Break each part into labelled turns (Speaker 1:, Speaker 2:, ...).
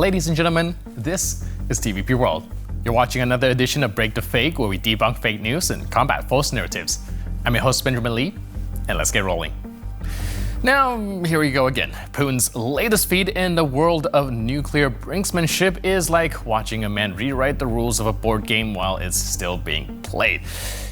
Speaker 1: Ladies and gentlemen, this is TVP World. You're watching another edition of Break the Fake, where we debunk fake news and combat false narratives. I'm your host, Benjamin Lee, and let's get rolling. Now, here we go again. Putin's latest feat in the world of nuclear brinksmanship is like watching a man rewrite the rules of a board game while it's still being played.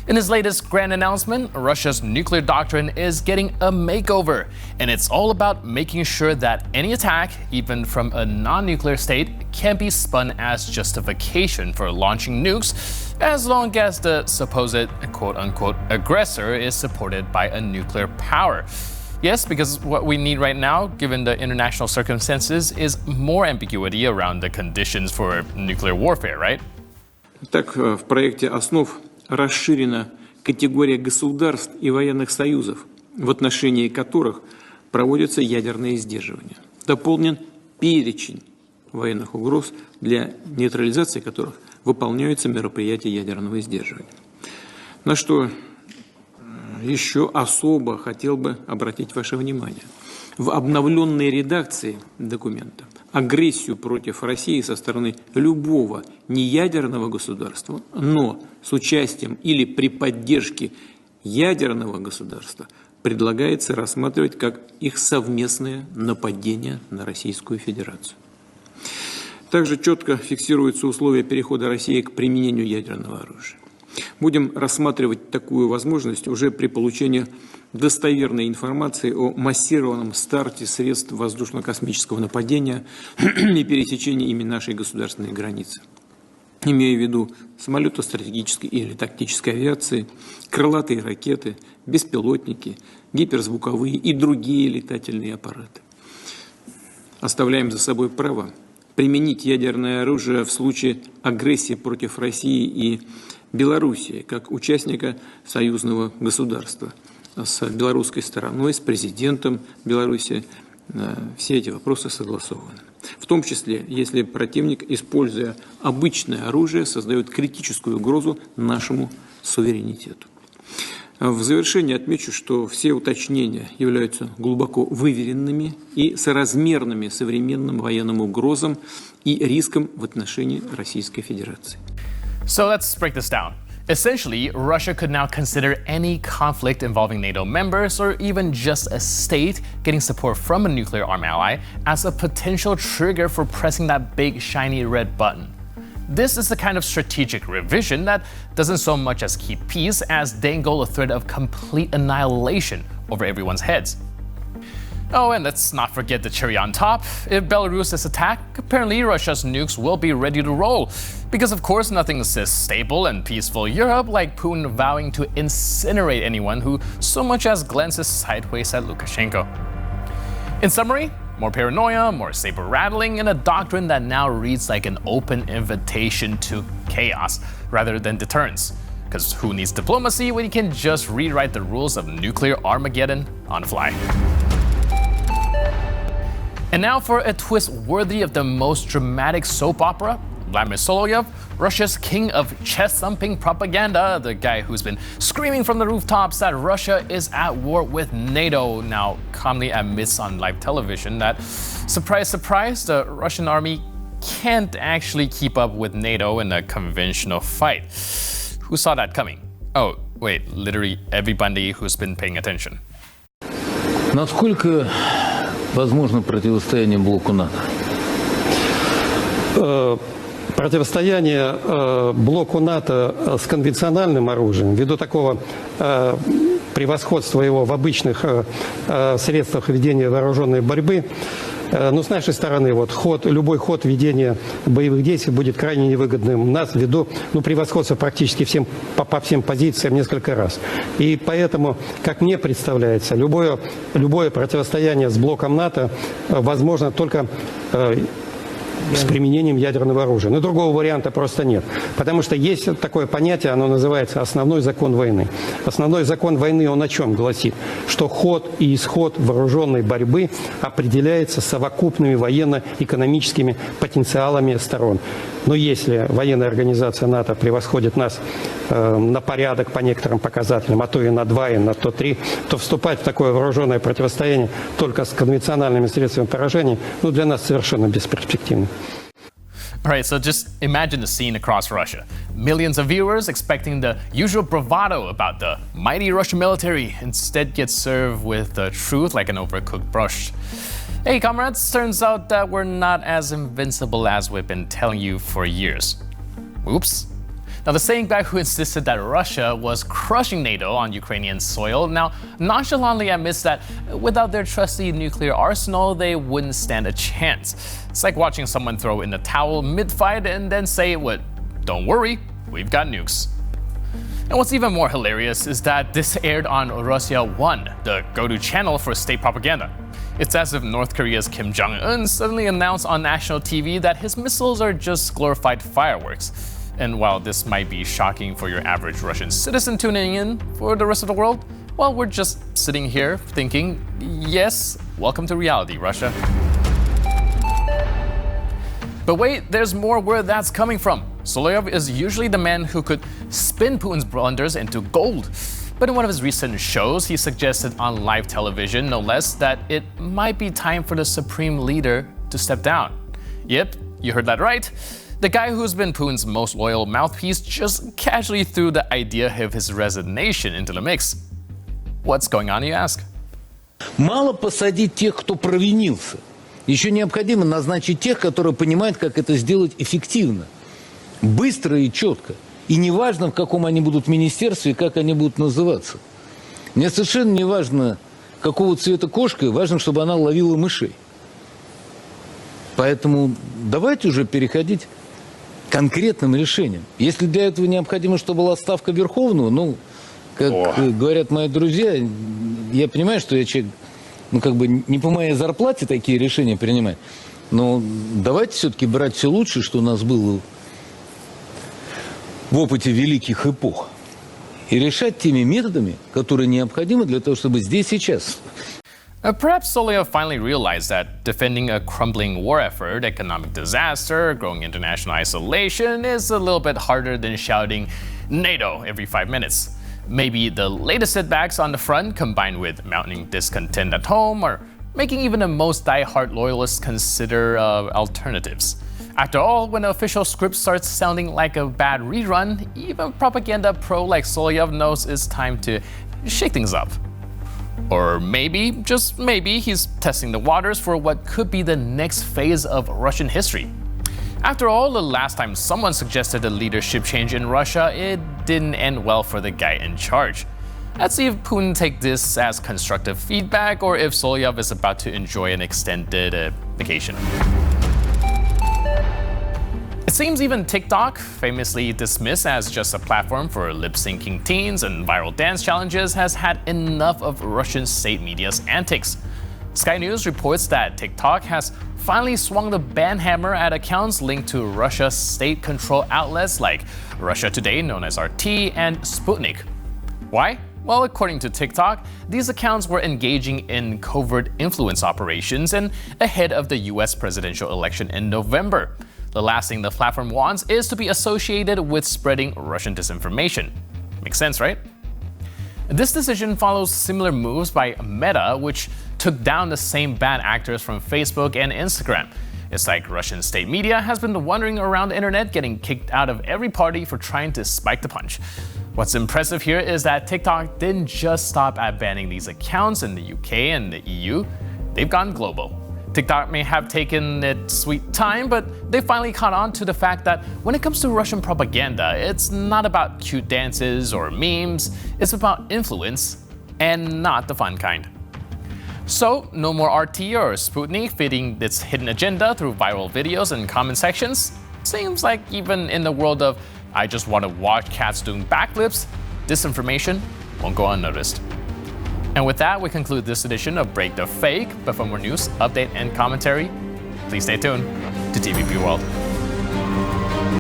Speaker 1: In his latest grand announcement, Russia's nuclear doctrine is getting a makeover, and it's all about making sure that any attack, even from a non-nuclear state, can be spun as justification for launching nukes, as long as the supposed quote-unquote aggressor is supported by a nuclear power. Yes, because what we need right now, given the international circumstances, is more ambiguity around the conditions for nuclear warfare, right?
Speaker 2: Так, в проекте основ расширена категория государств и военных союзов, в отношении которых проводятся ядерные сдерживания. Дополнен перечень военных угроз, для нейтрализации которых выполняются мероприятия ядерного сдерживания. На что еще особо хотел бы обратить ваше внимание. В обновленной редакции документа агрессию против России со стороны любого неядерного государства, но с участием или при поддержке ядерного государства предлагается рассматривать как их совместное нападение на Российскую Федерацию. Также четко фиксируются условия перехода России к применению ядерного оружия. Будем рассматривать такую возможность уже при получении достоверной информации о массированном старте средств воздушно-космического нападения и пересечении ими нашей государственной границы. Имея в виду самолеты стратегической или тактической авиации, крылатые ракеты, беспилотники, гиперзвуковые и другие летательные аппараты. Оставляем за собой право применить ядерное оружие в случае агрессии против России и Белоруссии, как участника союзного государства. С белорусской стороной, с президентом Беларуси все эти вопросы согласованы. В том числе, если противник, используя обычное оружие, создает критическую угрозу нашему суверенитету. В завершение отмечу, что все уточнения являются глубоко выверенными и соразмерными современным военным угрозам и рискам в отношении Российской Федерации.
Speaker 1: So let's break this down. Essentially, Russia could now consider any conflict involving NATO members or even just a state getting support from a nuclear armed ally as a potential trigger for pressing that big shiny red button. This is the kind of strategic revision that doesn't so much as keep peace as dangle a threat of complete annihilation over everyone's heads. Oh, and let's not forget the cherry on top. If Belarus is attacked, apparently Russia's nukes will be ready to roll. Because of course nothing says stable and peaceful Europe like Putin vowing to incinerate anyone who so much as glances sideways at Lukashenko. In summary, more paranoia, more saber rattling, and a doctrine that now reads like an open invitation to chaos rather than deterrence. Because who needs diplomacy when you can just rewrite the rules of nuclear Armageddon on the fly? And now for a twist worthy of the most dramatic soap opera, Vladimir Solovyov, Russia's king of chest-thumping propaganda, the guy who's been screaming from the rooftops that Russia is at war with NATO, now calmly admits on live television that, surprise, surprise, the Russian army can't actually keep up with NATO in a conventional fight. Who saw that coming? Oh, wait, literally everybody who's been paying attention.
Speaker 3: Насколько возможно противостояние блоку НАТО?
Speaker 4: Противостояние блоку НАТО с конвенциональным оружием, ввиду такого превосходства его в обычных средствах ведения вооруженной борьбы, но с нашей стороны любой ход ведения боевых действий будет крайне невыгодным нас ввиду превосходства практически по всем позициям несколько раз. И поэтому, как мне представляется, любое противостояние с блоком НАТО возможно только с применением ядерного оружия. Но другого варианта просто нет. Потому что есть такое понятие, оно называется основной закон войны. Основной закон войны, он о чем гласит? Что ход и исход вооруженной борьбы определяется совокупными военно-экономическими потенциалами сторон. Но если военная организация НАТО превосходит нас на порядок по некоторым показателям, а то и на 2, и на то 3, то вступать в такое вооруженное противостояние только с конвенциональными средствами поражения, ну, для нас совершенно бесперспективно.
Speaker 1: All right, so just imagine the scene across Russia. Millions of viewers expecting the usual bravado about the mighty Russian military instead get served with the truth like an overcooked brush. Hey comrades, turns out that we're not as invincible as we've been telling you for years. Oops. Now, the same guy who insisted that Russia was crushing NATO on Ukrainian soil now nonchalantly admits that without their trusty nuclear arsenal, they wouldn't stand a chance. It's like watching someone throw in the towel mid-fight and then say, "What? Don't worry, we've got nukes." And what's even more hilarious is that this aired on Russia 1, the go-to channel for state propaganda. It's as if North Korea's Kim Jong-un suddenly announced on national TV that his missiles are just glorified fireworks. And while this might be shocking for your average Russian citizen tuning in for the rest of the world, well, we're just sitting here thinking, yes, welcome to reality, Russia. But wait, there's more where that's coming from. Solovyov is usually the man who could spin Putin's blunders into gold. But in one of his recent shows, he suggested on live television, no less, that it might be time for the supreme leader to step down. Yep, you heard that right. The guy who's been Putin's most loyal mouthpiece just casually threw the idea of his resignation into the mix. What's going on, you ask?
Speaker 3: Мало посадить тех, кто провинился. Еще необходимо назначить тех, которые понимают, как это сделать эффективно, быстро и четко. И неважно, в каком они будут министерстве и как они будут называться. Мне совершенно не важно, какого цвета кошка, важно, чтобы она ловила мышей. Поэтому давайте уже переходить к конкретным решениям. Если для этого необходимо, чтобы была ставка Верховного, ну, как говорят мои друзья, я понимаю, что я человек, ну, как бы не по моей зарплате такие решения принимать, но давайте все-таки брать все лучшее, что у нас было в опыте великих эпох, и решать теми методами, которые необходимы для того, чтобы здесь сейчас.
Speaker 1: Perhaps Solovyov finally realized that defending a crumbling war effort, economic disaster, growing international isolation is a little bit harder than shouting NATO every 5 minutes. Maybe the latest setbacks on the front, combined with mounting discontent at home, are making even the most die-hard loyalists consider alternatives. After all, when the official script starts sounding like a bad rerun, even propaganda pro like Solovyov knows it's time to shake things up. Or maybe, just maybe, he's testing the waters for what could be the next phase of Russian history. After all, the last time someone suggested a leadership change in Russia, it didn't end well for the guy in charge. Let's see if Putin takes this as constructive feedback or if Solovyov is about to enjoy an extended vacation. It seems even TikTok, famously dismissed as just a platform for lip-syncing teens and viral dance challenges, has had enough of Russian state media's antics. Sky News reports that TikTok has finally swung the ban hammer at accounts linked to Russia's state-controlled outlets like Russia Today, known as RT, and Sputnik. Why? Well, according to TikTok, these accounts were engaging in covert influence operations and ahead of the US presidential election in November. The last thing the platform wants is to be associated with spreading Russian disinformation. Makes sense, right? This decision follows similar moves by Meta, which took down the same bad actors from Facebook and Instagram. It's like Russian state media has been wandering around the internet getting kicked out of every party for trying to spike the punch. What's impressive here is that TikTok didn't just stop at banning these accounts in the UK and the EU, they've gone global. TikTok may have taken its sweet time, but they finally caught on to the fact that when it comes to Russian propaganda, it's not about cute dances or memes, it's about influence, and not the fun kind. So, no more RT or Sputnik feeding its hidden agenda through viral videos and comment sections. Seems like even in the world of I just want to watch cats doing backflips, disinformation won't go unnoticed. And with that, we conclude this edition of Break the Fake. But for more news, update, and commentary, please stay tuned to TVP World.